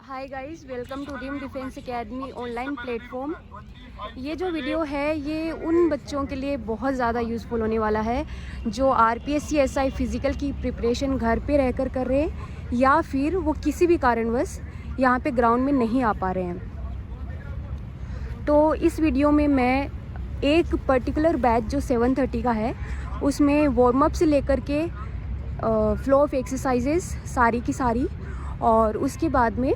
Hi guys, welcome to dream defence academy online platform. ये जो video है ये उन बच्चों के लिए बहुत ज़्यादा यूज़फुल होने वाला है जो आरपीएससी एसआई फ़िज़िकल की प्रिपरेशन घर पे रहकर कर रहे हैं या फिर वो किसी भी कारणवश यहाँ पे ग्राउंड में नहीं आ पा रहे हैं। तो इस वीडियो में मैं एक पर्टिकुलर बैच जो 7:30 का है उसमें वार्म अप से लेकर के फ्लो ऑफ एक्सरसाइजेस सारी की सारी और उसके बाद में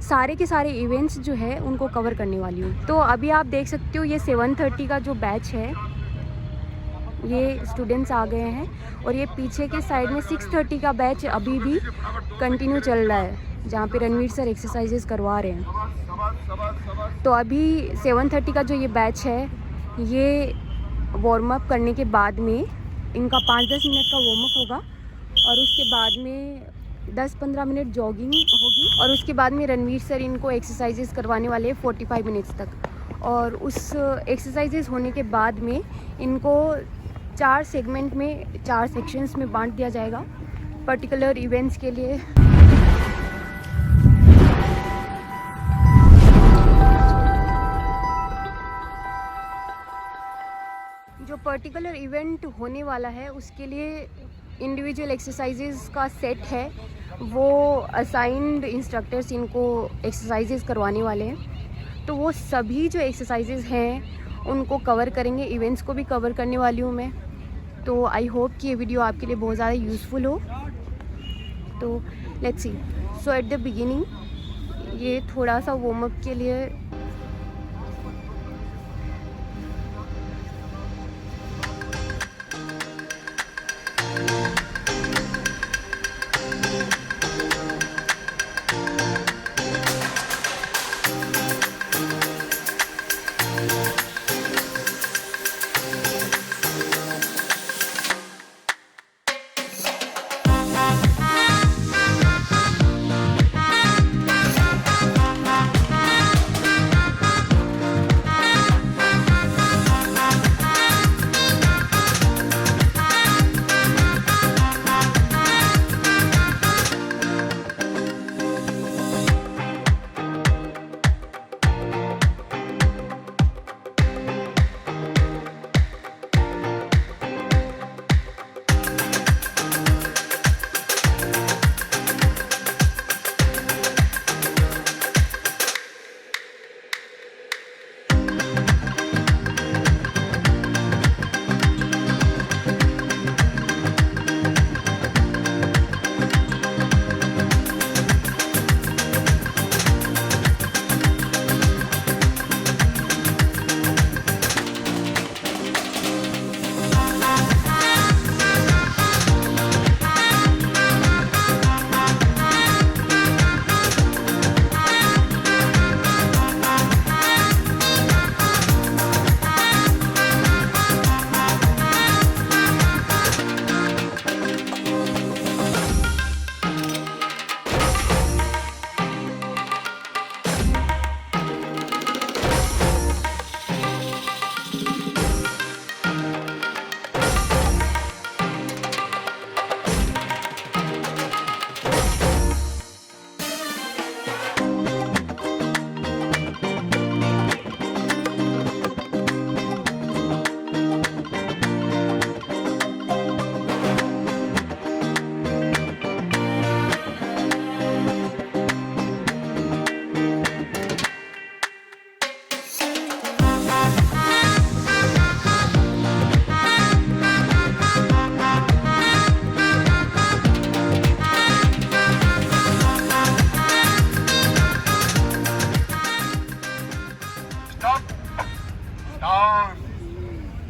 सारे के सारे इवेंट्स जो है उनको कवर करने वाली हूँ। तो अभी आप देख सकते हो ये 7:30 का जो बैच है ये स्टूडेंट्स आ गए हैं और ये पीछे के साइड में 6:30 का बैच अभी भी कंटिन्यू चल रहा है जहाँ पे रणवीर सर एक्सरसाइजेस करवा रहे हैं। तो अभी 7:30 का जो ये बैच है ये वार्म अप करने के बाद में इनका 5-10 मिनट का वार्म अप होगा और उसके बाद में 10-15 मिनट जॉगिंग होगी और उसके बाद में रणवीर सर इनको एक्सरसाइजेस करवाने वाले 45 मिनट्स तक। और उस एक्सरसाइजेस होने के बाद में इनको 4 सेगमेंट में 4 सेक्शंस में बांट दिया जाएगा पर्टिकुलर इवेंट्स के लिए। जो पर्टिकुलर इवेंट होने वाला है उसके लिए इंडिविजुअल एक्सरसाइजेस का सेट है, वो असाइंड इंस्ट्रक्टर्स इनको एक्सरसाइजेस करवाने वाले हैं। तो वो सभी जो एक्सरसाइजेस हैं उनको कवर करेंगे, इवेंट्स को भी कवर करने वाली हूँ मैं। तो आई होप कि ये वीडियो आपके लिए बहुत ज़्यादा यूज़फुल हो। तो let's see. So at the beginning ये थोड़ा सा वार्म अप के लिए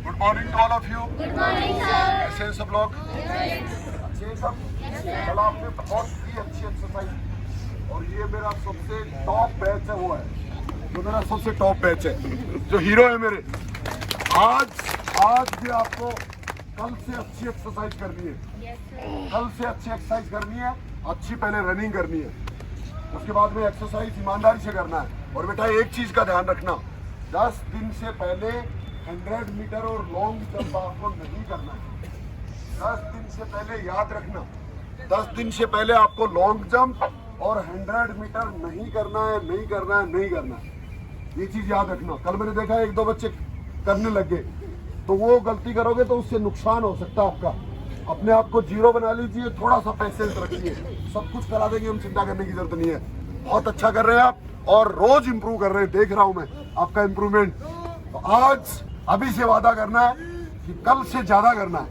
good morning to all of you. Good morning sir. कैसे हैं सब लोग? अच्छे हैं सब? कल आपने बहुत ही अच्छी एक्सरसाइज और ये मेरा सबसे टॉप बैच है, वो है जो मेरा सबसे टॉप बैच है, जो हीरो है मेरे। आज भी आपको कल से अच्छी एक्सरसाइज करनी है। कल से अच्छी एक्सरसाइज करनी है, अच्छी पहले रनिंग करनी है, उसके बाद में एक्सरसाइज ईमानदारी से करना है। और बेटा एक चीज का ध्यान रखना, 10 दिन से पहले 100 मीटर और लॉन्ग जंप आपको नहीं करना है। 10 दिन से पहले याद रखना, 10 दिन से पहले आपको लॉन्ग जंप और 100 मीटर नहीं करना है, नहीं करना है, नहीं करना है। ये चीज याद रखना। कल मैंने देखा एक दो बच्चे करने लग गए, तो वो गलती करोगे तो उससे नुकसान हो सकता है आपका। अपने आप को जीरो बना लीजिए, थोड़ा सा पेशेंस रखिए, सब कुछ करा देंगे, हम चिंता करने की जरूरत नहीं है। बहुत अच्छा कर रहे हैं आप और रोज इंप्रूव कर रहे हैं, देख रहा हूं मैं आपका इंप्रूवमेंट। तो आज अभी से वादा करना है कि कल से ज्यादा करना है।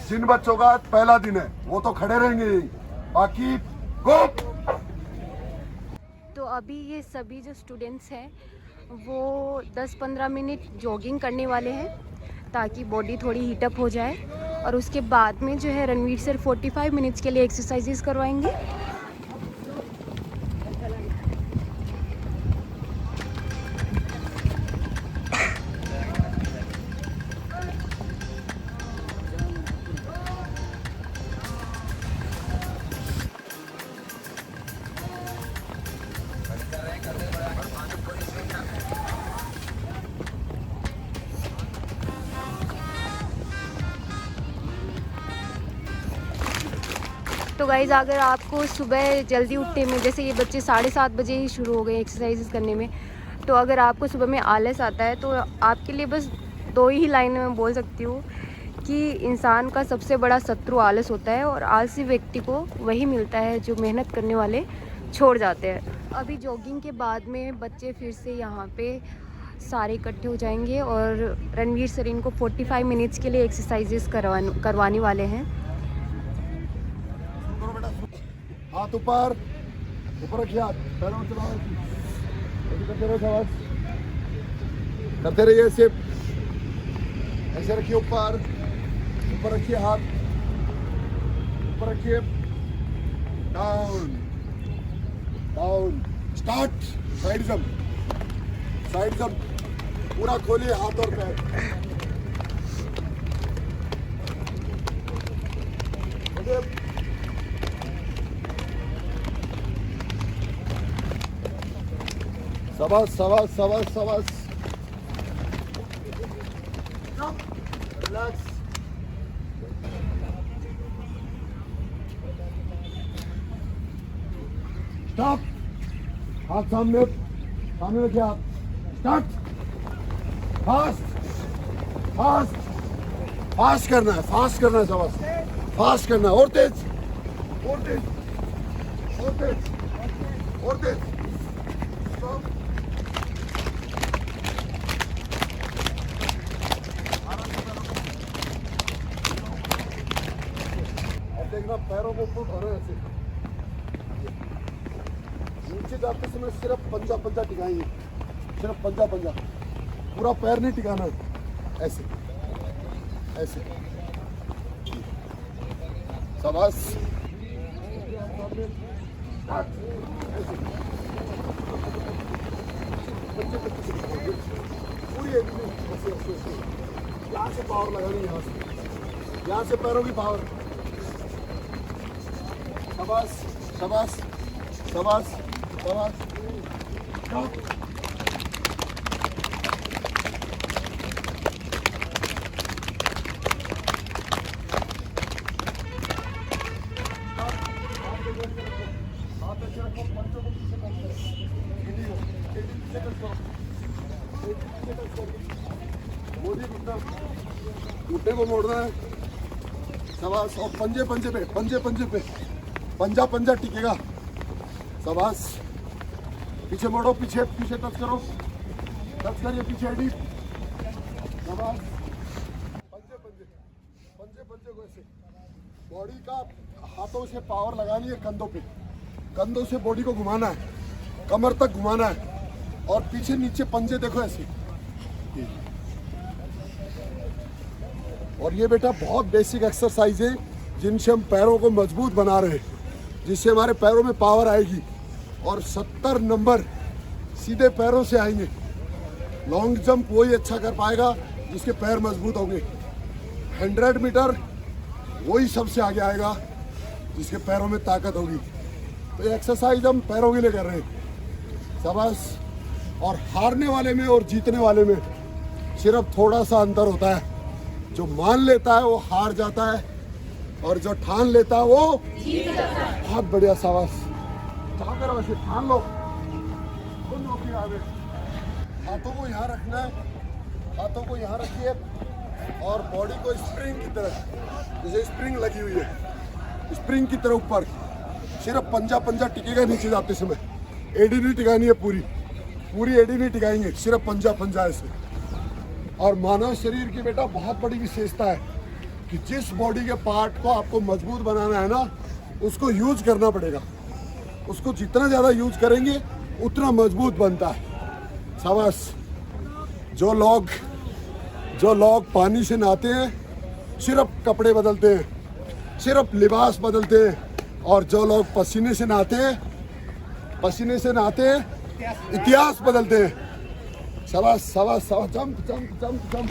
जिन बच्चों का पहला दिन है वो तो खड़े रहेंगे यही, बाकी गो। तो अभी ये सभी जो स्टूडेंट्स हैं वो 10-15 मिनट जॉगिंग करने वाले हैं ताकि बॉडी थोड़ी हीटअप हो जाए, और उसके बाद में जो है रणवीर सर 45 मिनट्स के लिए एक्सरसाइजेस करवाएंगे। तो गाइज़, अगर आपको सुबह जल्दी उठने में, जैसे ये बच्चे 7:30 बजे ही शुरू हो गए एक्सरसाइजेस करने में, तो अगर आपको सुबह में आलस आता है तो आपके लिए बस 2 ही लाइनें मैं बोल सकती हूँ कि इंसान का सबसे बड़ा शत्रु आलस होता है, और आलसी व्यक्ति को वही मिलता है जो मेहनत करने वाले छोड़ जाते हैं। अभी जॉगिंग के बाद में बच्चे फिर से यहाँ पे सारे इकट्ठे हो जाएंगे और रणवीर सर इनको 45 मिनट्स के लिए एक्सरसाइजेस करवाने वाले हैं। हाथ ऊपर ऊपर रखिए, हाथ पैरों में चलाओ, करते रहो, शाबाश, करते रहिए। ऐसे ऐसे रखिए, ऊपर ऊपर रखिए, हाथ ऊपर रखिए, down down, start, side jump, पूरा खोलिए हाथ और पैर। शाबाश शाबाश शाबाश शाबाश, रिलैक्स, स्टॉप, हाथ सामने रखिए, हाथ, स्टार्ट, फास्ट करना है, शाबाश, फास्ट करना है, और तेज, स्टॉप। देखना पैरों को ऊपर उठाना है, ऐसे नीचे जाते समय सिर्फ पंजा टिकाएंगे, सिर्फ पंजा, पूरा पैर नहीं टिकाना है, ऐसे ऐसे, शाबाश, पूरी यहाँ से पावर लगानी, यहाँ से पैरों की पावर, शाबाश शाबाश शाबाश शाबाश, घुटने को मोड़ना है, शाबाश, और पंजे पे पंजा टिकेगा, शाबाश, पीछे मोड़ो, पीछे टच करो, टच करिए पीछे, एडी, शाबाश, पंजे को ऐसे, बॉडी का हाथों से पावर लगानी है, कंधों से बॉडी को घुमाना है, कमर तक घुमाना है, और पीछे नीचे पंजे देखो ऐसे। और ये बेटा बहुत बेसिक एक्सरसाइज है जिनसे हम पैरों को मजबूत बना रहे हैं, जिससे हमारे पैरों में पावर आएगी और 70 नंबर सीधे पैरों से आएंगे। लॉन्ग जंप वही अच्छा कर पाएगा जिसके पैर मजबूत होंगे। 100 मीटर वही सबसे आगे आएगा जिसके पैरों में ताकत होगी। तो ये एक्सरसाइज हम पैरों के लिए कर रहे हैं, शाबाश। और हारने वाले में और जीतने वाले में सिर्फ थोड़ा सा अंतर होता है। जो मान लेता है वो हार जाता है और जो ठान लेता है वो जीत जाता है। बहुत बढ़िया, शाबाश। करो ऐसे ठान लो, दोनों की आगे। हाथों को यहाँ रखना है, हाथों को यहाँ रखिए और बॉडी को स्प्रिंग की तरह, जैसे स्प्रिंग लगी हुई है, स्प्रिंग की तरह ऊपर। सिर्फ पंजा पंजा टिकेगा नीचे जाते समय, एडी नहीं टिकानी है, पूरी पूरी एडी नहीं टिकाएंगे, सिर्फ पंजा पंजा ऐसे। और मानव शरीर की बेटा बहुत बड़ी विशेषता है कि जिस बॉडी के पार्ट को आपको मजबूत बनाना है ना, उसको यूज करना पड़ेगा। उसको जितना ज़्यादा यूज करेंगे उतना मजबूत बनता है। शाबाश। जो लोग पानी से नहाते हैं सिर्फ कपड़े बदलते हैं, सिर्फ लिबास बदलते हैं, और जो लोग पसीने से नहाते हैं इतिहास बदलते हैं। शाबाश शाबाश शाबाश। Jump jump jump jump.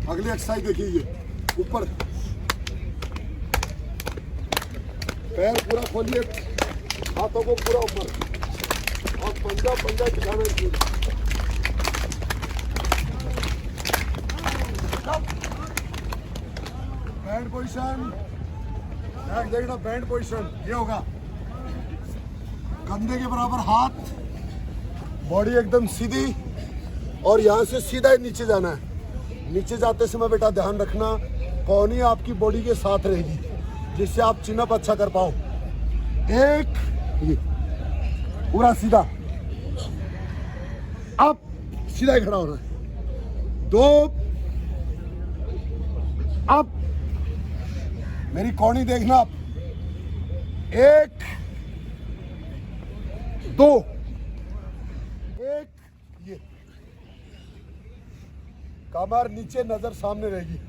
अगली एक्सरसाइज देखिए, ये ऊपर पैर पूरा खोलिए, हाथों को पूरा ऊपर और पंजा पंजा दिखाना चाहिए। बैंड पोजीशन, देखना बैंड पोजीशन ये होगा। कंधे के बराबर हाथ, बॉडी एकदम सीधी, और यहाँ से सीधा ही नीचे जाना है। नीचे जाते समय बेटा ध्यान रखना कौनी आपकी बॉडी के साथ रहेगी, जिससे आप चिनअप अच्छा कर पाओ। एक, ये पूरा सीधा, अब सीधा ही खड़ा होना है। दो, अब मेरी कौनी देखना आप। एक, दो, एक, ये कमर नीचे, नजर सामने रहेगी,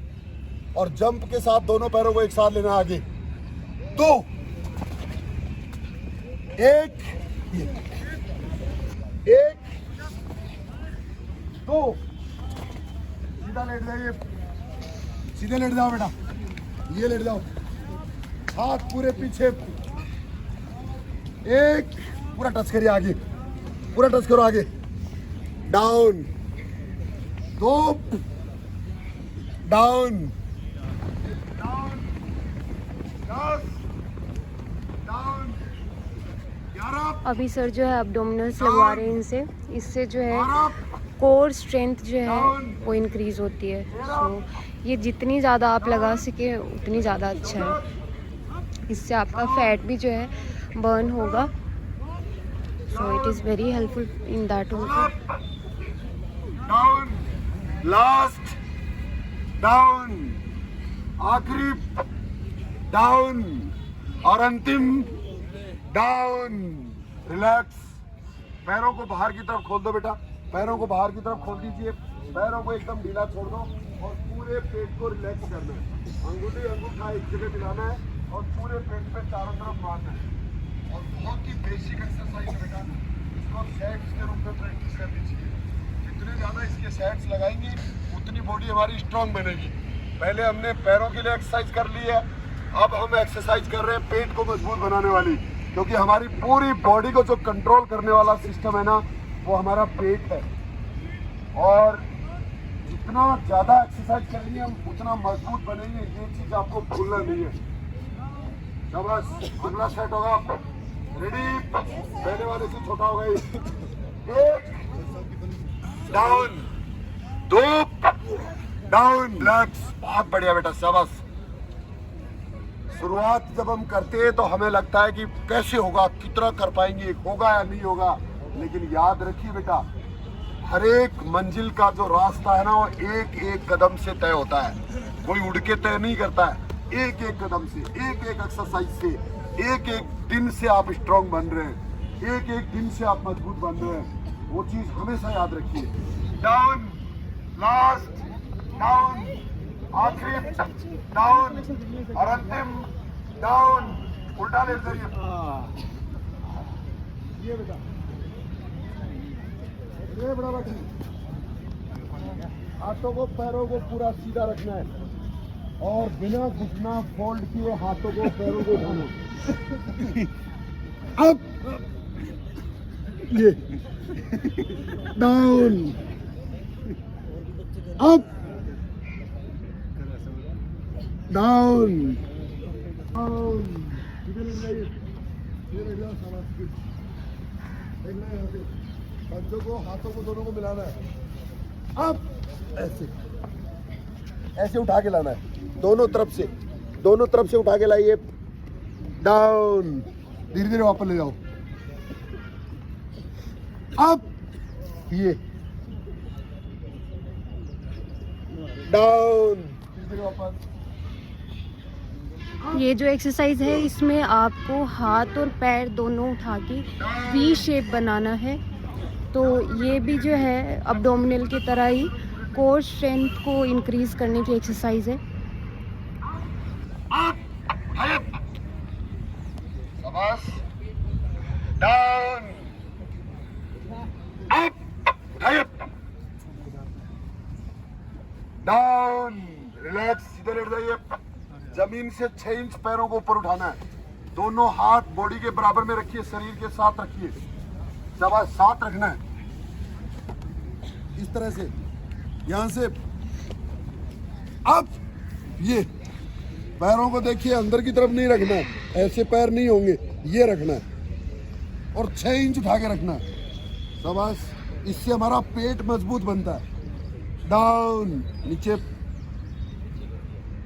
और जंप के साथ दोनों पैरों को एक साथ लेना आगे। दो, एक, ये एक, दो, सीधा लेट जाइए, सीधे लेट जाओ बेटा, ये लेट जाओ, हाथ पूरे पीछे, एक, पूरा टच करिए आगे, पूरा टच करो आगे, डाउन, दो, डाउन, डाउन, 10, डाउन, 11। अभी सर जो है एब्डोमिनल्स लगवा रहे हैं इनसे, इससे जो है कोर स्ट्रेंथ जो है वो इंक्रीज होती है। सो ये जितनी ज़्यादा आप लगा सके उतनी ज़्यादा अच्छा है, इससे आपका फैट भी जो है बर्न होगा। So it is very helpful in that also. Down, last, down, आखिरी, डाउन, और अंतिम, डाउन। रिलैक्स। पैरों को बाहर की तरफ खोल दो बेटा, पैरों को बाहर की तरफ खोल दीजिए, पैरों को एकदम ढीला छोड़ दो, और पूरे पेट को रिलैक्स करना है। अंगूठी अंगूठा एक जगह मिलाना है और पूरे पेट पे चारों तरफ मारना है। और बहुत ही बेसिक एक्सरसाइज है बेटा, इसको सेट्स के रूप में प्रैक्टिस करनी चाहिए। जितने ज़्यादा इसके सेट्स लगाएंगे उतनी बॉडी हमारी स्ट्रांग बनेगी। पहले हमने पैरों के लिए एक्सरसाइज कर ली है, अब हम एक्सरसाइज कर रहे हैं पेट को मजबूत बनाने वाली, क्योंकि हमारी पूरी बॉडी को जो कंट्रोल करने वाला सिस्टम है ना, वो हमारा पेट है। और जितना ज़्यादा एक्सरसाइज करेंगे हम उतना मजबूत बनेंगे, ये चीज़ आपको भूलना नहीं है। शाबाश। अगला सेट होगा, रेडी, पहले वाले से छोटा होगा ये। एक, डाउन, दो, डाउन, रिलैक्स। बहुत बढ़िया बेटा, शाबाश। शुरुआत जब हम करते हैं तो हमें लगता है कि कैसे होगा, कितना कर पाएंगे, होगा या नहीं होगा, लेकिन याद रखिए बेटा, हर एक मंजिल का जो रास्ता है ना, वो एक एक कदम से तय होता है। कोई उड़ के तय नहीं करता है, एक एक कदम से, एक एक एक्सरसाइज से, एक एक दिन से आप स्ट्रांग बन रहे हैं, एक एक दिन से आप मजबूत बन रहे हैं। वो चीज हमेशा याद रखिए। डाउन, लास्ट, डाउन, आखिरी, डाउन, और अंतिम, डाउन। उल्टा ले जाइए ये बेटा, ये बड़ा बैठी, हाथों को पैरों को पूरा सीधा रखना है, और बिना घुटना फोल्ड किए हाथों को पैरों को उठाना। अब ये डाउन, अप, डाउन डाउन, सीधे लेट जाइए, सीधे लेट जाओ, शाबाश, गुड। देखना है यहाँ पे कंधों को, हाथों को दोनों को मिलाना है। अब ऐसे ऐसे उठा के लाना है, दोनों तरफ से उठा के लाइए, डाउन, धीरे धीरे वापस ले जाओ। अब ये डाउन, धीरे धीरे वापस। ये जो एक्सरसाइज है इसमें आपको हाथ और पैर दोनों उठा के वी शेप बनाना है। तो ये भी जो है अब्डोमिनल की तरह ही कोर स्ट्रेंथ को इंक्रीज करने की एक्सरसाइज है। शाबाश, डाउन, अप, डाउन, रिलैक्स, सीधे लेट जाइए। जमीन से 6 इंच पैरों को ऊपर उठाना है, दोनों हाथ बॉडी के बराबर में रखिए, शरीर के साथ रखिए, शाबाश, साथ रखना है, इस तरह से, यहां से अब ये पैरों को देखिए, अंदर की तरफ नहीं रखना है, ऐसे पैर नहीं होंगे, ये रखना है और 6 इंच उठा के रखना है, शाबाश। इससे हमारा पेट मजबूत बनता है। डाउन, नीचे,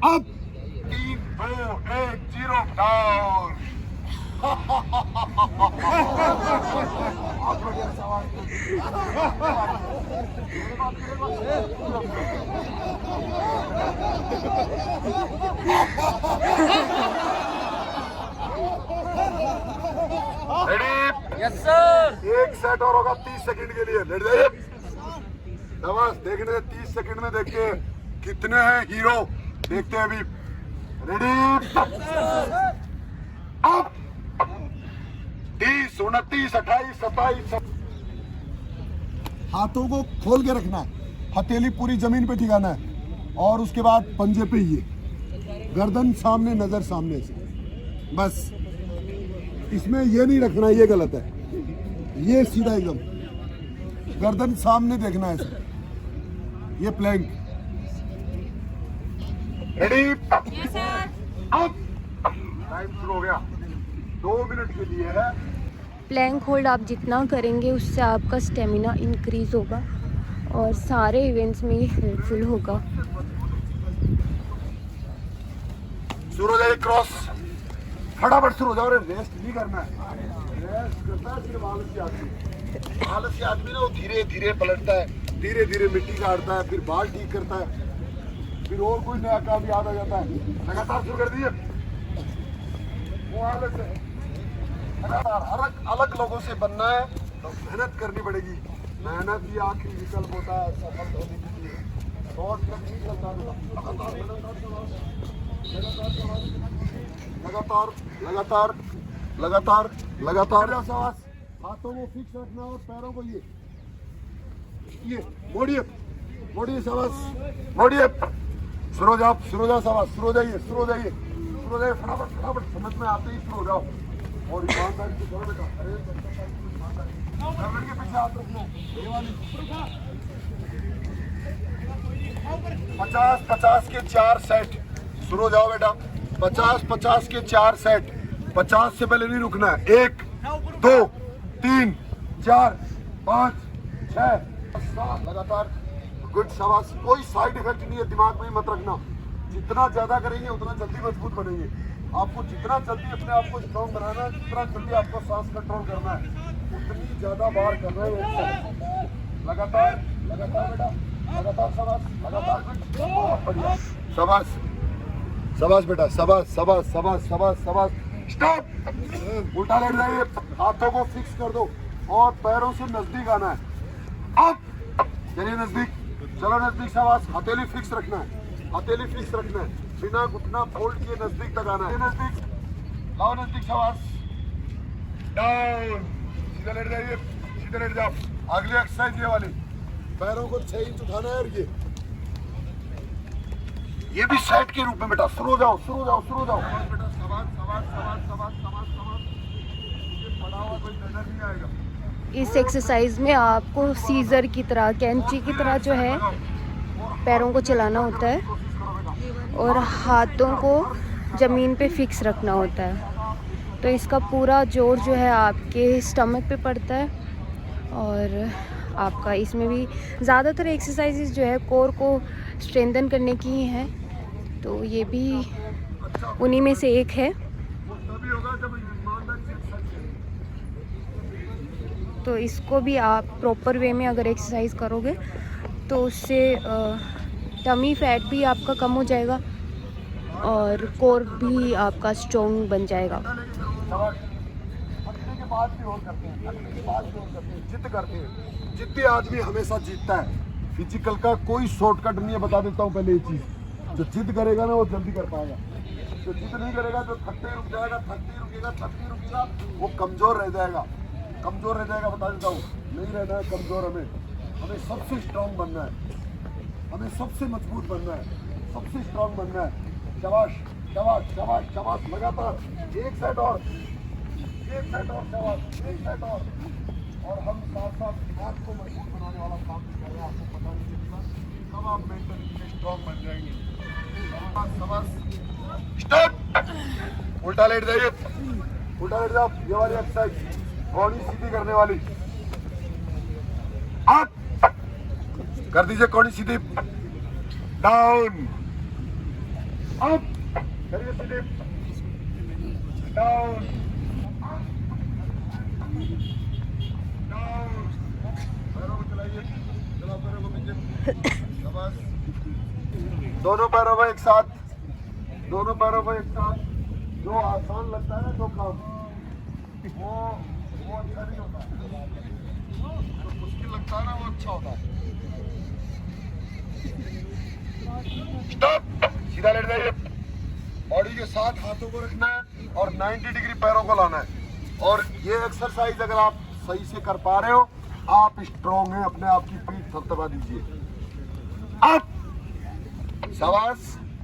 अप, 3 2 1 0, डाउन। Yes sir. एक सेट और होगा 30 सेकंड के लिए, लेट जाइए। शाबाश, देखने 30 सेकंड में देखते हैं कितने हैं हीरो, देखते हैं अभी। Ready, up, 30 29 28 27। हाथों को खोल के रखना है, हथेली पूरी जमीन पे ठिकाना है और उसके बाद पंजे पे ये, गर्दन सामने, नजर सामने से, बस। इसमें ये नहीं रखना, ये गलत है, ये सीधा एकदम गर्दन सामने देखना है सर। ये प्लैंक, रेडी, अब टाइम शुरू हो गया, 2 मिनट के लिए है। प्लैंक होल्ड आप जितना करेंगे उससे आपका स्टेमिना इंक्रीज होगा और सारे इवेंट्स में ये हेल्पफुल होगा। शुरू हो जाए, क्रॉस, फटाफट शुरू हो जाओ। रेस्ट नहीं करना है, रेस्ट करता है सिर्फ आलसी आदमी। आलसी आदमी ना वो धीरे धीरे पलटता है, धीरे धीरे मिट्टी काटता है, फिर बाल ठीक करता है, फिर और कोई नया काम याद आ जाता है। लगातार शुरू कर दिए, वो आलस है। लगातार अलग लोगों से बनना है तो मेहनत करनी पड़ेगी, मेहनत ही आखिरी विकल्प होता है सफल होने के लिए। शॉर्टकट नहीं चलता, लगातार लगातार लगातार लगातार। शाबाश, हाथों को फिक्स रखना और पैरों को ये मोड़िए मोड़िए, शाबाश, मोड़िए। शुरू हो जाओ, शाबाश, शुरू हो जाइए, फटाफट फटाफट, समझ में आते ही शुरू हो जाओ और ईमानदारी से करो बेटा। अरे ईमानदारी के पीछे हाथ रखना, ये वाली 50-50 के 4 सेट। शुरू हो जाओ बेटा, 50-50 के 4 सेट। 50 से पहले नहीं रुकना है। 1 2 3 4 5 6 7, लगातार, गुड, शाबाश। कोई साइड इफेक्ट नहीं है, दिमाग में मत रखना। जितना ज्यादा करेंगे उतना जल्दी मजबूत बनेंगे। आपको जितना जल्दी अपने आप को स्ट्रॉन्ग बनाना है, जितना जल्दी आपको सांस कंट्रोल करना है, उतनी ज्यादा बार करना है। लगातार लगातार बेटा, लगातार, शाबाश, लगातार, बहुत बढ़िया, शाबाश शाबाश बेटा, शाबाश शाबाश शाबाश शाबाश शाबाश। स्टॉप, उल्टा लेट जाइए, हाथों को फिक्स कर दो और पैरों से नजदीक आना है। अब चलिए नजदीक, चलो नजदीक, शाबाश। हथेली फिक्स रखना है, हथेली फिक्स रखना है, बिना घुटना फोल्ड किए नजदीक तक आना है। नजदीक लाओ, नजदीक, शाबाश, डाउन, सीधा लेट जाइए, सीधा लेट जाओ। अगली एक्सरसाइज ये वाली, पैरों को 6 इंच उठाना है और ये भी सेट के रूप में बेटा। शुरू हो जाओ, शुरू हो जाओ, शुरू हो जाओ बेटा, शाबाश शाबाश शाबाश शाबाश शाबाश शाबाश। ये पड़ा हुआ कोई नजर नहीं आएगा। इस एक्सरसाइज में आपको सीजर की तरह, कैंची की तरह जो है पैरों को चलाना होता है। कोशिश करो बेटा, और हाथों को ज़मीन पे फिक्स रखना होता है। तो इसका पूरा जोर जो है आपके स्टमक पे पड़ता है। और आपका इसमें भी ज़्यादातर एक्सरसाइजेज जो है कोर को स्ट्रेंथन करने की ही हैं, तो ये भी उन्हीं में से एक है। तभी होगा जब ईमानदारी से एक्सरसाइज करें। तो इसको भी आप प्रॉपर वे में अगर एक्सरसाइज करोगे तो उससे टमी फैट भी आपका कम हो जाएगा और कोर भी आपका स्ट्रॉन्ग बन जाएगा। थकने के बाद भी और करते हैं, थकने के बाद भी और करते हैं, जिद करते हैं। जिद्दी आदमी हमेशा जीतता है। फिजिकल का कोई शॉर्टकट नहीं है, बता देता हूँ पहले ये चीज़। जो जिद करेगा ना वो जल्दी कर पाएगा। जो जिद नहीं करेगा, जो थकते ही रुक जाएगा, थकते ही रुकेगा, थकते ही रुकेगा, वो कमज़ोर रह जाएगा। कमज़ोर रह जाएगा, बता देता हूँ। नहीं रहना है कमज़ोर हमें सबसे स्ट्रॉन्ग बनना है, हमें सबसे मजबूत बनना है, सबसे स्ट्रॉन्ग बनना है। शाबाश शाबाश शाबाश शाबाश, लगातार एक सेट और शाबाश, एक सेट और हम साथ साथ हाथ को मजबूत बनाने वाला काम भी कर रहे हैं। आपको पता नहीं चलेगा कब आप मेंटली स्ट्रॉन्ग बन जाएंगे। शाबाश, स्टार्ट। उल्टा लेट जाइए, उल्टा लेट जाओ। ये वाली एक्सरसाइज बॉडी सीधी करने वाली। अप कर दीजिए, कौड़ी सीधी, डाउन, अप करिए सीधे, डाउन, डाउन। पैरों को चलाइए, चलाओ पैरों को पीछे। शाबाश। दोनों पैरों को एक साथ, दोनों पैरों को एक साथ। जो आसान लगता है ना जो काम, वो अच्छा नहीं होता। जो मुश्किल लगता है ना वो अच्छा होता है। स्टॉप, सीधा लेट जाइए। बॉडी के साथ हाथों को रखना है और 90 डिग्री पैरों को लाना है। और ये एक्सरसाइज अगर आप सही से कर पा रहे हो, आप स्ट्रॉन्ग हैं। अपने आप की पीठ थपथपा दीजिए। अप, शाबाश।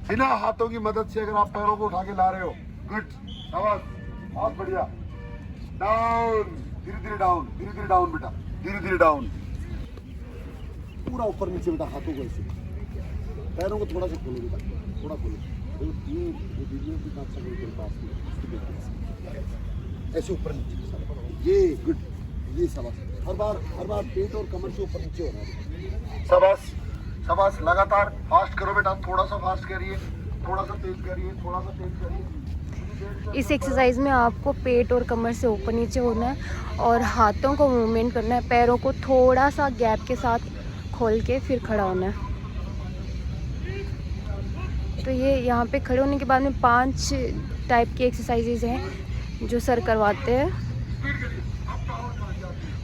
बिना हाथों की मदद से अगर आप पैरों को उठा के ला रहे हो, गुड, शाबाश, बहुत बढ़िया। डाउन, धीरे धीरे डाउन, धीरे धीरे डाउन बेटा, धीरे धीरे डाउन। पूरा ऊपर नीचे बेटा, हाथों को ऐसे, पैरों को थोड़ा सा खोलो बेटा, थोड़ा खोलो। ये वीडियो भी काट सकते हैं पास में, ऐसे ऊपर नीचे, ये गुड, ये शाबाश। हर बार पेट और कमर से ऊपर नीचे हो रहा है। शाबाश शाबाश, लगातार फास्ट करो बेटा, थोड़ा सा फास्ट करिए, थोड़ा सा तेज करिए, थोड़ा सा तेज करिए। इस एक्सरसाइज में आपको पेट और कमर से ऊपर नीचे होना है और हाथों को मूवमेंट करना है, पैरों को थोड़ा सा गैप के साथ खोल के फिर खड़ा होना है। तो ये यहाँ पे खड़े होने के बाद में 5 टाइप की एक्सरसाइजेज हैं जो सर करवाते हैं।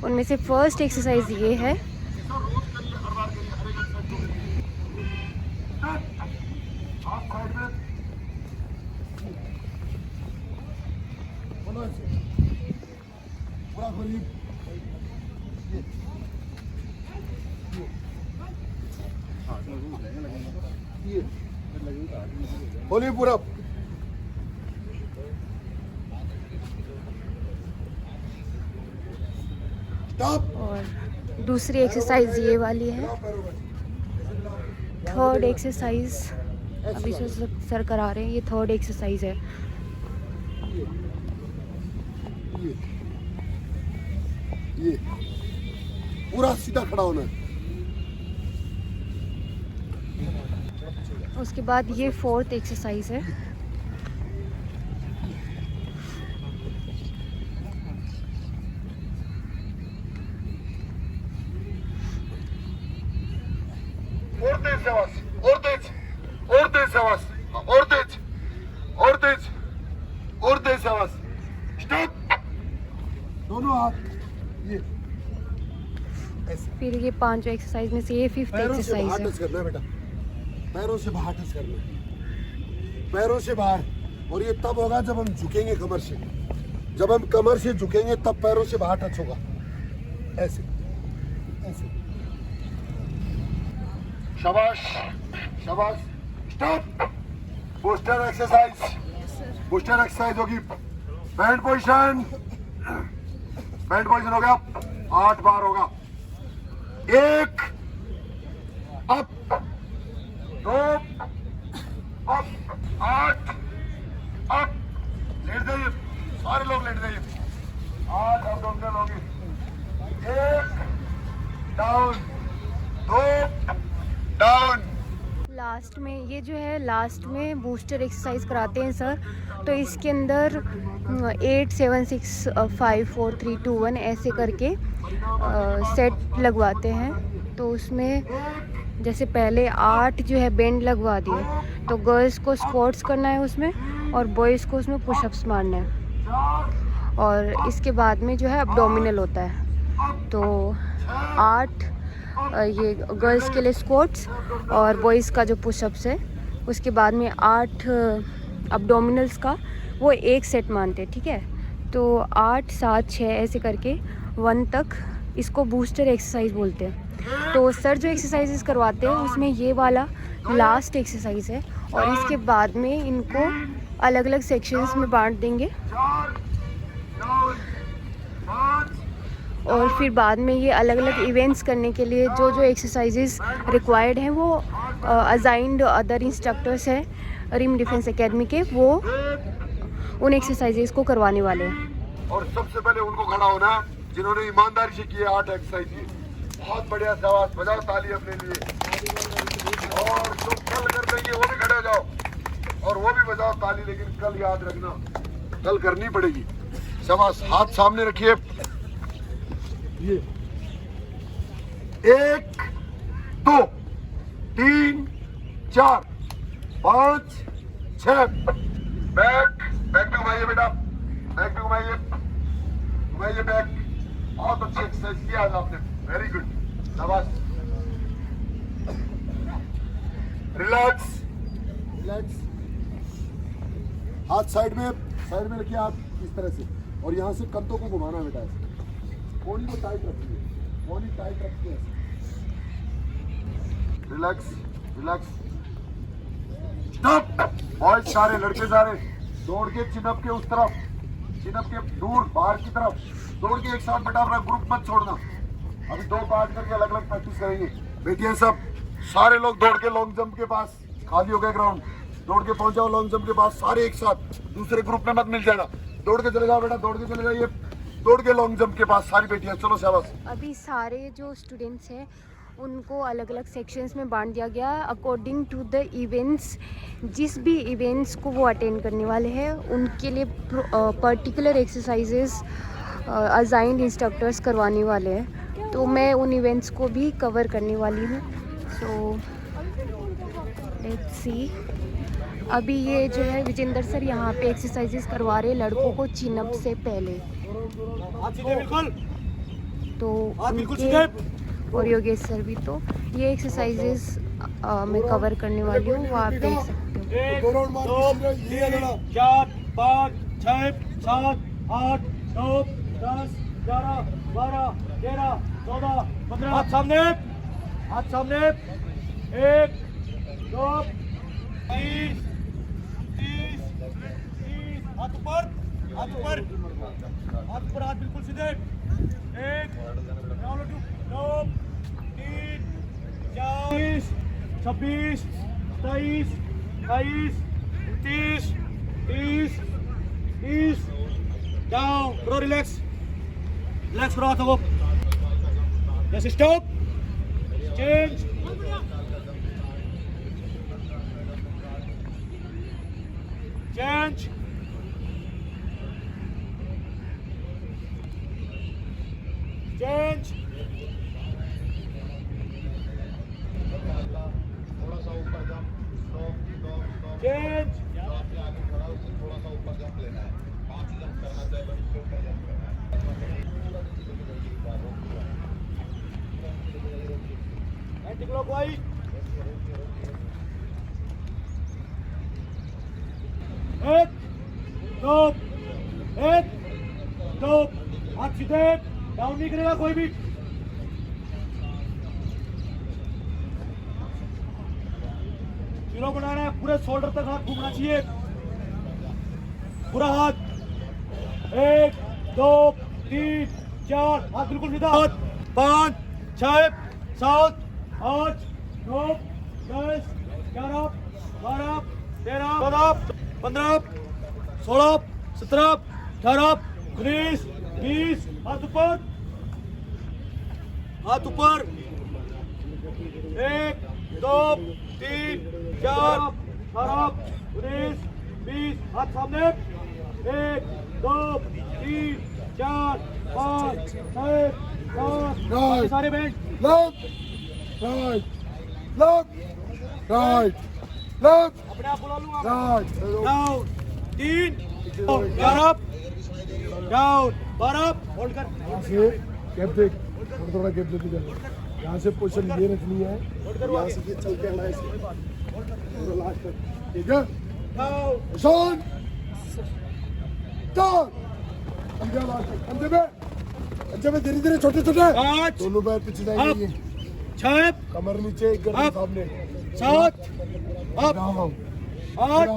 उनमें से फर्स्ट एक्सरसाइज ये है। खोलिए पूरा। और दूसरी एक्सरसाइज ये वाली है। थर्ड एक्सरसाइज अभी सर करा रहे हैं, ये थर्ड एक्सरसाइज है। ये पूरा सीधा खड़ा होना है। उसके बाद ये फोर्थ एक्सरसाइज है। और तेज शाबाश, और तेज, और तेज शाबाश, और तेज, और तेज, और तेज शाबाश। स्टॉप, दोनों हाथ ये ऐसे। फिर ये 5 एक्सरसाइज में से ये फिफ्थ एक्सरसाइज है। टच करना है बेटा, पैरों से बाहर टच करना है, पैरों से बाहर। और ये तब होगा जब हम झुकेंगे कमर से। जब हम कमर से झुकेंगे तब पैरों से बाहर टच होगा, ऐसे ऐसे। शाबाश शाबाश। Stop, poster exercise, poster exercise होगी। बैंड पोजीशन, बैंड पोजीशन हो गया, 8 बार होगा। 1 अप, 2 अप 8 अप लेट जाइए सारे लोग लेट जाइए 8 abdominal होगी 1 डाउन 2 डाउन लास्ट में ये जो है लास्ट में बूस्टर एक्सरसाइज कराते हैं सर। तो इसके अंदर 8 7 6 5 4 3 2 1 ऐसे करके सेट लगवाते हैं। तो उसमें जैसे पहले 8 जो है बेंड लगवा दिए, तो गर्ल्स को स्क्वाट्स करना है उसमें और बॉयज़ को उसमें पुशअप्स मारना है। और इसके बाद में जो है अब्डोमिनल होता है। तो 8 ये गर्ल्स के लिए स्क्वाट्स और बॉयज़ का जो पुशअप्स है, उसके बाद में 8 अब्डोमिनल्स का वो एक सेट मानते हैं, ठीक है। तो 8 7 6 ऐसे करके 1 तक इसको बूस्टर एक्सरसाइज बोलते हैं। तो सर जो एक्सरसाइजेस करवाते हैं उसमें ये वाला लास्ट एक्सरसाइज है और इसके बाद में इनको अलग अलग सेक्शंस में बांट देंगे और फिर बाद में ये अलग अलग इवेंट्स करने के लिए जो जो एक्सरसाइजेस रिक्वायर्ड हैं वो असाइंड अदर इंस्ट्रक्टर्स हैं रिम डिफेंस एकेडमी के, वो उन एक्सरसाइजेस को करवाने वाले हैं। और सबसे पहले उनको खड़ा होना है जिन्होंने ईमानदारी से किए 8 एक्सरसाइज की। बहुत बढ़िया, शाबाश, बजाओ ताली अपने लिए। और जो कल कर देंगे वो भी खड़े हो जाओ और वो भी बजाओ ताली, लेकिन कल याद रखना कल करनी पड़ेगी। शाबाश, हाथ सामने रखिए। ये 1 2 3 4 5 6 बैक बैक पे घुमाइए बेटा, बैक पे घुमाइए, घुमाइए बैक। बहुत अच्छी एक्सरसाइज किया आज आपने, वेरी गुड, शाबाश। रिलैक्स रिलैक्स, हाथ साइड में रखिए, हाथ इस तरह से और यहाँ से कंधों को घुमाना बेटा, ऐसे बॉडी को टाइट रखिए, बॉडी टाइट रखिए ऐसे। Relax relax, stop. बॉयज सारे, लड़के सारे दौड़ के चिनअप के उस तरफ, चिनअप के दूर बाहर की तरफ दौड़ के एक साथ बेटा, अपना ग्रुप मत छोड़ना। अभी 2 पार्ट करके अलग अलग प्रैक्टिस करेंगे। बेटियां सब सारे लोग दौड़ के लॉन्ग जंप के पास, खाली हो गया ग्राउंड, दौड़ के पहुंच जाओ लॉन्ग जंप के पास, सारे एक साथ, दूसरे ग्रुप में मत मिल जाना। दौड़ के चले जाओ बेटा, दौड़ के चले जाइए, दौड़ के लॉन्ग जंप के पास सारी बेटियां, चलो शाबाश। अभी सारे जो स्टूडेंट्स हैं उनको अलग अलग सेक्शंस में बांट दिया गया अकॉर्डिंग टू द इवेंट्स। जिस भी इवेंट्स को वो अटेंड करने वाले हैं उनके लिए पर्टिकुलर एक्सरसाइजेस असाइंड इंस्ट्रक्टर्स करवाने वाले हैं। तो मैं उन इवेंट्स को भी कवर करने वाली हूँ। सो लेट्स सी, अभी ये जो है विजेंद्र सर यहाँ पे एक्सरसाइजेस करवा रहे हैं लड़कों को चिनअप से पहले। तो उनके और योगेश सर भी, तो ये एक्सरसाइजेस मैं कवर करने वाली हूँ, वो आप देख सकते हो। 1 2 3 4 5 6 7 8 9 10 11 12 13 14 15, हाथ सामने, हाथ सामने, 1 2 3 हाथ ऊपर, हाथ ऊपर, हाथ ऊपर, हाथ बिल्कुल सीधे। 1 2 3 4 26 27 28 29 30 30 डाउन करो, रिलैक्स रिलैक्स करो हाथों को, जैसे स्टॉप, चेंज, चेंज, चेंज, थोड़ा सा ऊपर जंप, चेंज, थोड़ा सा ऊपर जंप लेना है, 5 जंप करना चाहिए, ऊपर जंप करना है। एंटी क्लॉकवाइज, एक दो, हाथ सीधे, डाउन नहीं करेगा कोई भी। किलो बनाना है, पूरे शोल्डर तक हाथ घूमना चाहिए, पूरा हाथ। 1 2 3 4, हाथ बिल्कुल सीधा, 5 6 7 8 9 10 11 12 15, 16, 17, 18, 19, 20, हाथ ऊपर, हाथ ऊपर, 1, 2, 3, 4, 18, 19, 20, हाथ सामने, 1, 2, 3, 4, 5, 6, 7, सारे band, Left, right, left, right, left, अपने आप बुला लूंगा, right. Down, 3, up, down, 12, hold कर, यहाँ से गैप देख, थोड़ा थोड़ा गैप देते जाना। यहाँ से पोजीशन ये रखनी है, यहाँ से ये चल के आना है इसमें। पूरा लास्ट तक, ठीक है? Down, Position, turn. पंजा लास्ट तक, पंजे में धीरे-धीरे छोटे-छोटे। 5, दोनों पैर पीछे जाएंगे, 6, कमर नीचे, एक गर्दन Up. सामने। 7, up, Down, 8,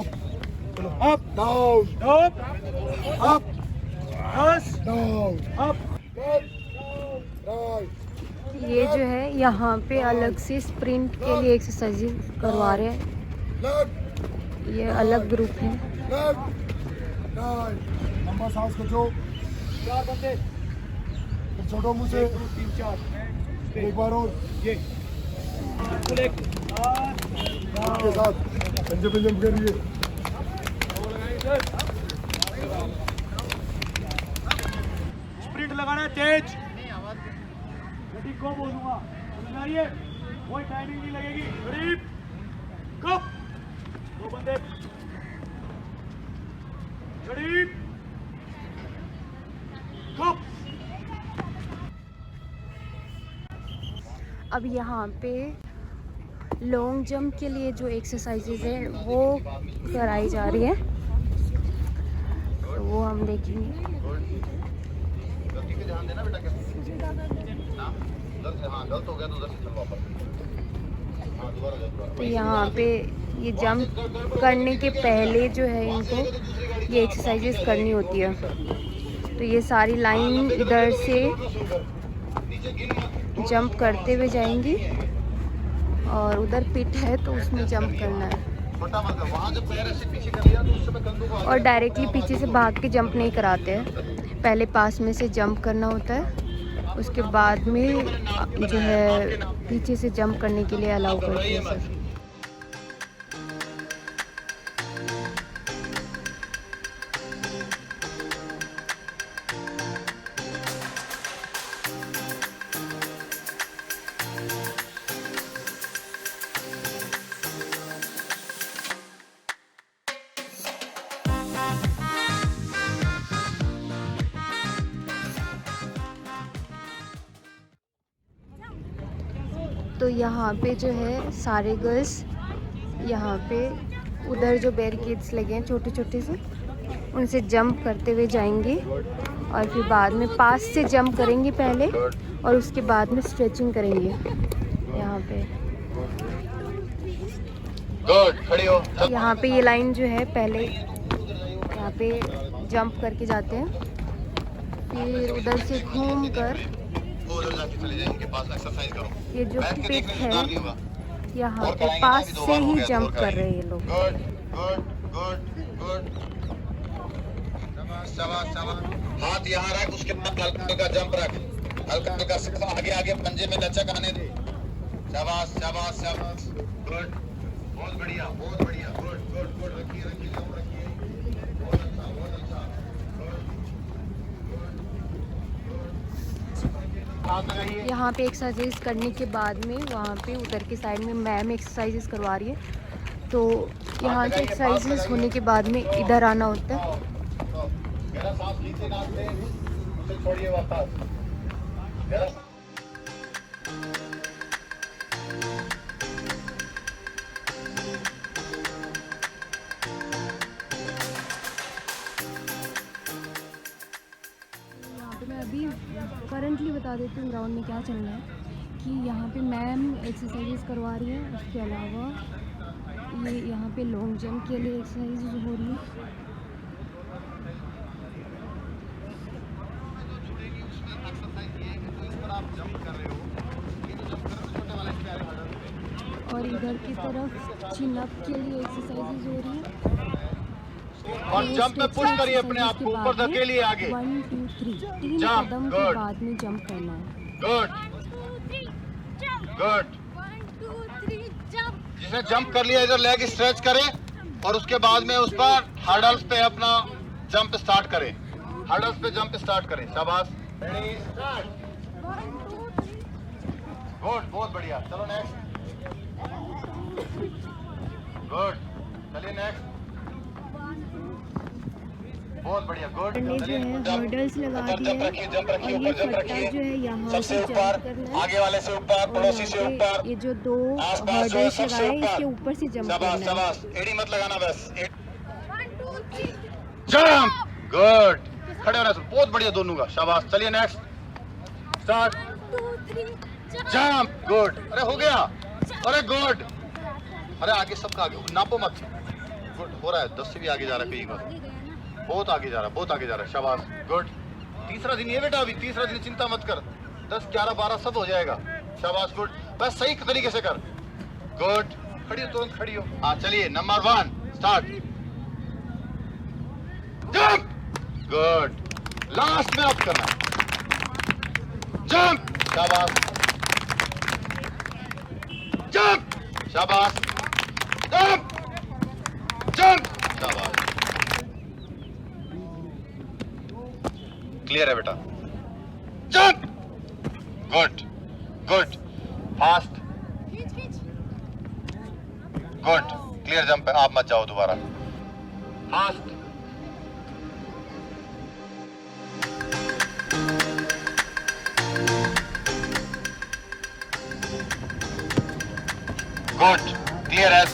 up, down, up, up, 10, down, up, left, right. ये जो है यहाँ पे अलग से स्प्रिंट के लिए एक्सरसाइज करवा रहे हैं, Left, ये अलग ग्रुप है। left, right. लंबा सांस खींचो, 4 बंदे, फिर छोड़ो मुंह से। 1, 2, 3, 4, एक बार और ये, बिल्कुल एक, 8, के साथ पंजे पे जंप करिए। स्प्रिंट लगाना है तेज, गति को बोलूंगा, समझ आ रही है? कोई टाइमिंग नहीं लगेगी, रेडी, कप, 2 बंदे, रेडी, कप, अब यहाँ पे लॉन्ग जंप के लिए जो एक्सरसाइजेज है वो कराई जा रही है, तो वो हम देखेंगे। तो यहाँ पे ये जंप करने के पहले जो है इनको ये एक्सरसाइजेस करनी होती है। तो ये सारी लाइन इधर से जंप करते हुए जाएंगी और उधर पिट है तो उसमें जंप करना है, और डायरेक्टली पीछे से भाग के जंप नहीं कराते हैं, पहले पास में से जंप करना होता है, उसके बाद में जो है पीछे से जंप करने के लिए अलाउ करते हैं सर। तो यहाँ पे जो है सारे गर्ल्स यहाँ पे उधर जो बैरिकेड्स लगे हैं छोटे छोटे से, उनसे जंप करते हुए जाएंगे और फिर बाद में पास से जंप करेंगे पहले और उसके बाद में स्ट्रेचिंग करेंगे। यहाँ पे खड़ी हो। यहाँ पे ये लाइन जो है पहले यहाँ पे जंप करके जाते हैं, फिर उधर से घूम कर ये जो पिट है यहाँ पे पास से ही जंप कर रहे हैं ये लोग। गुड गुड गुड गुड, शाबाश शाबाश। हाथ यहाँ रख, उसके बाद हल्का हल्का जंप रख, हल्का हल्का सिर्फ आगे आगे पंजे में लचक आने दे। शाबाश शाबाश शाबाश, गुड, बहुत बढ़िया बहुत बढ़िया, गुड गुड गुड। रखिए रखिए जंप रखिए, बहुत अच्छा बहुत अच्छा। यहाँ पे एक्सरसाइज करने के बाद में वहाँ पे उधर के साइड में मैम एक्सरसाइजेस करवा रही है, तो यहाँ के एक्सरसाइजेस होने के बाद में इधर आना होता है। मेरा सांस नीचे नाचते हैं, उसे छोड़िए वापस। मैं अभी करंटली बता देती हूँ ग्राउंड में क्या चल रहा है, कि यहाँ पे मैम एक्सरसाइजेस करवा रही है, उसके अलावा ये यहाँ पे लॉन्ग जंप के लिए एक्सरसाइजेज हो रही है। और इधर की तरफ चिन अप के लिए एक्सरसाइजेज हो रही है। और जंप में पुश करिए अपने आप को ऊपर धकेलिए आगे 1 2 3 तीन Jump, कदम के good. बाद में जंप करना है। गुड गुड जिसने जंप कर लिया इधर लेग स्ट्रेच करे और उसके बाद में उस पर हर्डल्स पे अपना जंप स्टार्ट करें, हर्डल्स पे जंप स्टार्ट करें। शाबाश, रेडी स्टार्ट। गुड, बहुत बढ़िया। चलो नेक्स्ट। गुड, चलिए नेक्स्ट। बहुत बढ़िया, गुड। हमने जो है हर्डल्स लगा दिए हैं और ये फट्टा जो है यहाँ से सबसे जंप ऊपर, करना है आगे वाले से ऊपर, और पड़ोसी से यहाँ ऊपर। पे ये जो 2 आसपास जो है हर्डल्स सबसे लगाए ऊपर। इसके ऊपर से जंप शाबाश करना है। शाबाश, एड़ी मत लगाना बस। Jump, good. खड़े होना, बहुत बढ़िया दोनों का। शाबाश, चलिए नेक्स्ट स्टार्ट। Jump, good. अरे हो गया, अरे गुड। अरे आगे सबका आगे नापो मत। गुड, हो रहा है। 10 से भी आगे जा रहा है कहीं बार, बहुत आगे जा रहा है, बहुत आगे जा रहा है। शाबाश, गुड। तीसरा दिन ये बेटा, अभी तीसरा दिन, चिंता मत कर। 10 11 12 सब हो जाएगा। शाबाश, गुड। बस सही तरीके से कर। गुड, खड़ी हो, तुरंत खड़ी हो। हाँ चलिए, number 1 start. Jump, good. Last में अप करना। जंप, शाबाश। जंप, शाबाश। जंप, जंप, शाबाश। क्लियर है बेटा? Jump, good good. Fast, good. Clear jump है, आप मत जाओ दोबारा। Fast, good. क्लियर है।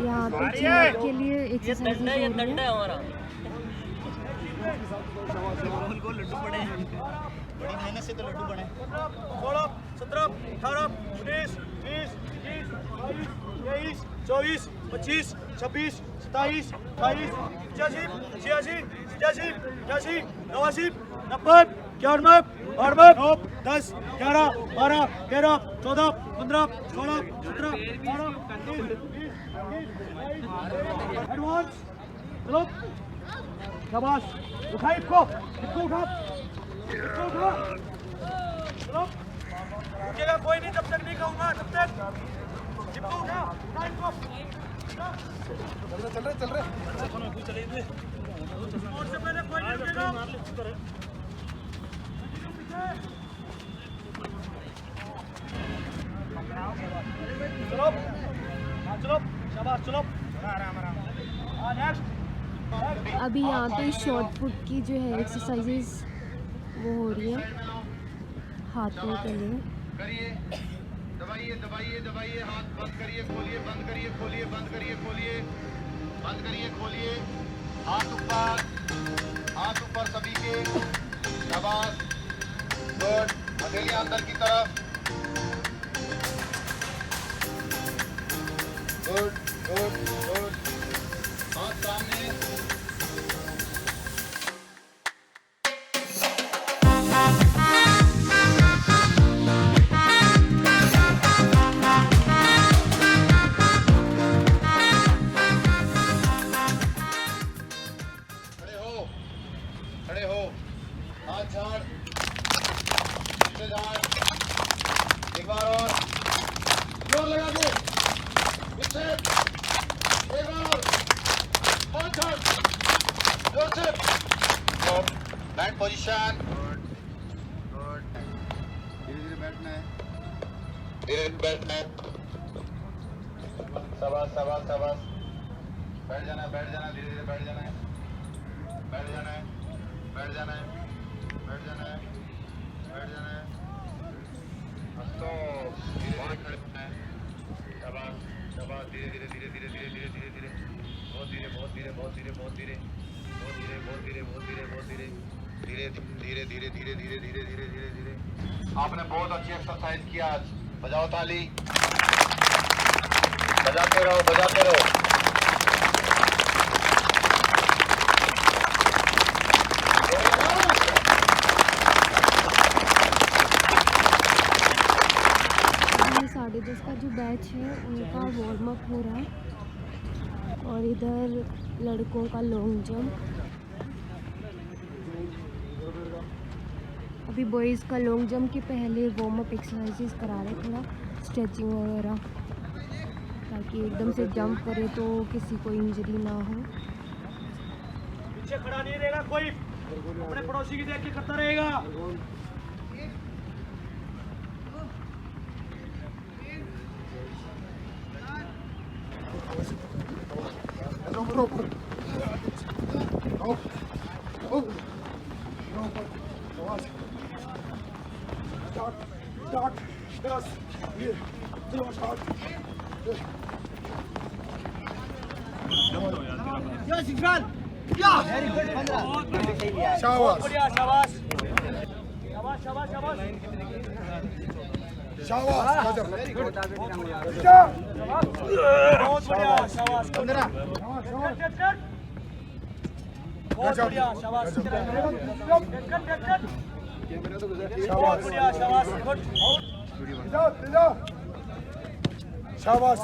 यहाँ पे चेयर के लिए एक्सरसाइज हो रही है। बड़ी मेहनत से तो लड्डू बने। 16 17 18 19 20 21 22 23 24 25 27 28 85 86 87 88 89 90 91 92 10 11 12 13 14 15 16 17 18 एडवांस। चलो शाबाश, उठाइए इसको, उठा, चलो रुकेगा कोई नहीं जब तक नहीं कहूंगा, तब तक चिपको। उठा इनको, चल रहे और से पहले कोई नहीं रुकेगा। चलो चलो शाबाश, चलो आराम। नेक्स्ट। अभी यहाँ पे शॉर्ट पुट की जो है एक्सरसाइजेस वो हो रही है हाथों के लिए। करिए, दबाइए दबाइए दबाइए, हाथ बंद करिए, खोलिए, बंद करिए, खोलिए, बंद करिए, खोलिए, बंद करिए, खोलिए। हाथ ऊपर सभी के। शाबाश, गुड। हथेलियां अंदर की तरफ। Good good good. हाथ सामने। खड़े हो, हाथ झाड़, पीछे झाड़, एक बार और, जोर लगा दे, पीछे, एक बार और, हाथ झाड़, जोर से, गुड। Band position, good. धीरे धीरे बैठना है, धीरे बैठना है। शाबाश शाबाश शाबाश। बैठ जाना है, बैठ जाना है, धीरे धीरे बैठ जाना है, बैठ जाना है, बैठ जाना है, बैठ जाना है, बैठ जाना है। हंसो, धीरे खड़े होना है। शाबाश शाबाश। धीरे धीरे धीरे धीरे धीरे धीरे धीरे धीरे, बहुत धीरे बहुत धीरे बहुत धीरे बहुत धीरे बहुत धीरे बहुत धीरे बहुत धीरे बहुत धीरे धीरे धीरे धीरे धीरे धीरे धीरे धीरे धीरे धीरे। आपने बहुत अच्छी एक्सरसाइज किया आज। बजाओ ताली, बजाते रहो, बजाते रहो। कॉलेजेस का जो बैच है उनका वार्म अप हो रहा है और इधर लड़कों का लॉन्ग जंप। अभी बॉयज़ का लॉन्ग जंप के पहले वार्म अप एक्सरसाइजेस करा रहे, थोड़ा स्ट्रेचिंग वगैरह, ताकि एकदम से जंप करे तो किसी को इंजरी ना हो। पीछे खड़ा नहीं रहेगा कोई, अपने पड़ोसी की देख के करता रहेगा। शाबाश बढ़िया, शाबाश शाबाश शाबाश शाबाश शाबाश गजब बहुत बढ़िया, शाबाश बहुत बढ़िया, शाबाश बहुत बढ़िया, शाबाश गुड शाबाश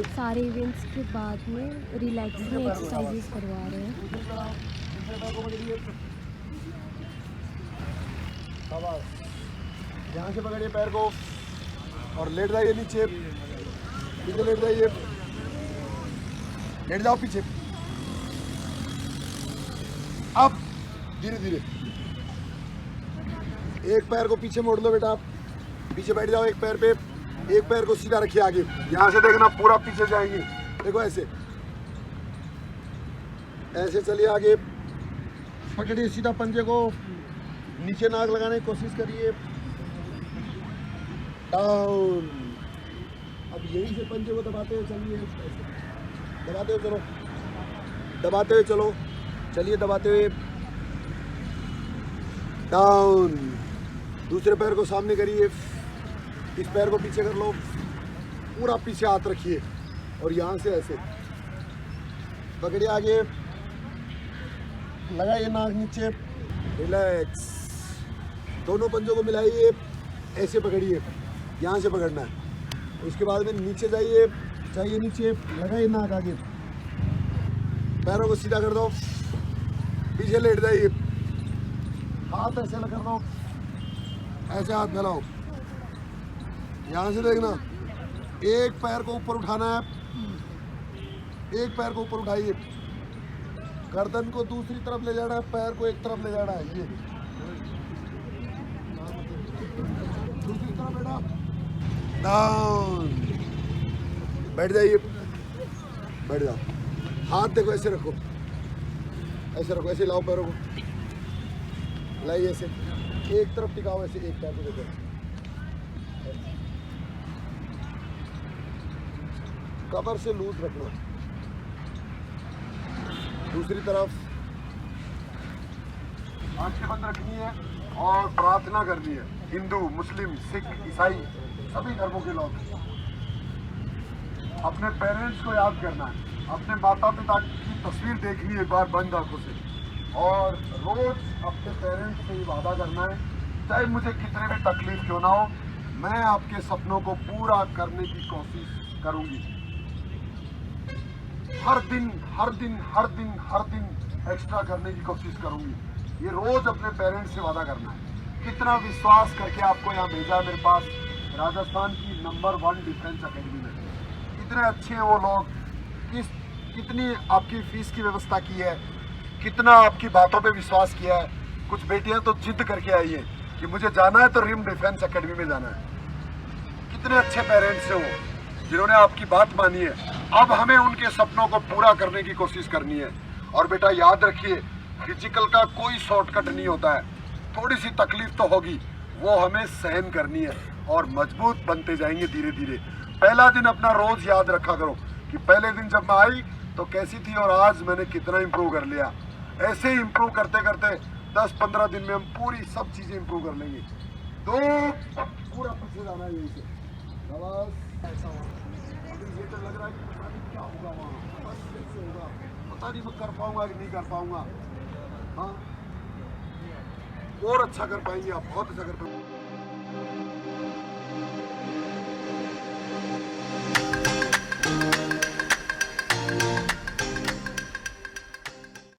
सारे इवेंट्स के बाद में रिलैक्सिंग एक्सरसाइजेस करवा रहे हैं। शाबाश, यहाँ से पकड़िए पैर को और लेट जाइए नीचे, पीछे लेट जाइए, लेट जाओ पीछे। अब धीरे धीरे एक पैर को पीछे मोड़ लो बेटा, पीछे बैठ जाओ एक पैर पे, एक पैर को सीधा रखिए आगे। यहाँ से देखना पूरा पीछे जाएंगे, देखो ऐसे ऐसे चलिए आगे, पकड़िए सीधा पंजे को, नीचे नाक लगाने की कोशिश करिए, डाउन। अब यहीं से पंजे को दबाते हुए चलिए, दबाते हुए चलो, दबाते हुए चलो, चलिए दबाते हुए, डाउन। दूसरे पैर को सामने करिए, इस पैर को पीछे कर लो, पूरा पीछे हाथ रखिए और यहाँ से ऐसे पकड़िए आगे, लगाइए नाक नीचे, रिलैक्स। दोनों पंजों को मिलाइए, ऐसे पकड़िए, यहाँ से पकड़ना है। उसके बाद में नीचे जाइए, जाइए नीचे, लगाइए नाक आगे, पैरों को सीधा कर दो, पीछे लेट जाइए, हाथ ऐसे कर दो, ऐसे हाथ फैलाओ। यहाँ से देखना, एक पैर को ऊपर उठाना है, एक पैर को ऊपर उठाइए, गर्दन को दूसरी तरफ ले जाना है, पैर को एक तरफ ले जाना है, ये दूसरी तरफ बेटा, डाउन। बैठ जाइए, बैठ जाओ, हाथ देखो ऐसे रखो, ऐसे रखो, ऐसे लाओ पैरों को, लाइए ऐसे, एक तरफ टिकाओ, ऐसे एक पैर को देखो, कमर से लूज रखना, दूसरी तरफ आंखें बंद रखनी है और प्रार्थना करनी है। हिंदू, मुस्लिम, सिख, ईसाई सभी धर्मों के लोग अपने पेरेंट्स को याद करना है, अपने माता पिता की तस्वीर देखनी है एक बार बंद आंखों से, और रोज अपने पेरेंट्स से ये वादा करना है, चाहे मुझे कितने भी तकलीफ क्यों ना हो, मैं आपके सपनों को पूरा करने की कोशिश करूंगी। हर दिन हर दिन हर दिन हर दिन एक्स्ट्रा करने की कोशिश करूंगी। ये रोज अपने पेरेंट्स से वादा करना है। कितना विश्वास करके आपको यहाँ भेजा मेरे पास, राजस्थान की नंबर 1 डिफेंस एकेडमी में। कितने अच्छे हैं वो लोग, कितनी आपकी फीस की व्यवस्था की है, कितना आपकी बातों पे विश्वास किया है। कुछ बेटियां तो जिद करके आई है कि मुझे जाना है तो रिम डिफेंस एकेडमी में जाना है। कितने अच्छे पेरेंट्स हैं वो, जिन्होंने आपकी बात मानी है। अब हमें उनके सपनों को पूरा करने की कोशिश करनी है। और बेटा याद रखिए, फिजिकल का कोई शॉर्टकट नहीं होता है, थोड़ी सी तकलीफ तो होगी, वो हमें सहन करनी है और मजबूत बनते जाएंगे धीरे धीरे। पहला दिन अपना रोज याद रखा करो कि पहले दिन जब मैं आई तो कैसी थी और आज मैंने कितना इम्प्रूव कर लिया। ऐसे ही इम्प्रूव करते करते 10-15 दिन में हम पूरी सब चीजें इंप्रूव कर लेंगे। दो पूरा पीछे जाना है यहीं से। शाबाश। अभी ये तो लग रहा है कि पता नहीं क्या होगा वहाँ, पता नहीं कैसे होगा, पता नहीं मैं कर पाऊंगा कि नहीं कर पाऊंगा। हाँ, और अच्छा कर पाएंगे आप, बहुत अच्छा कर पाएंगे।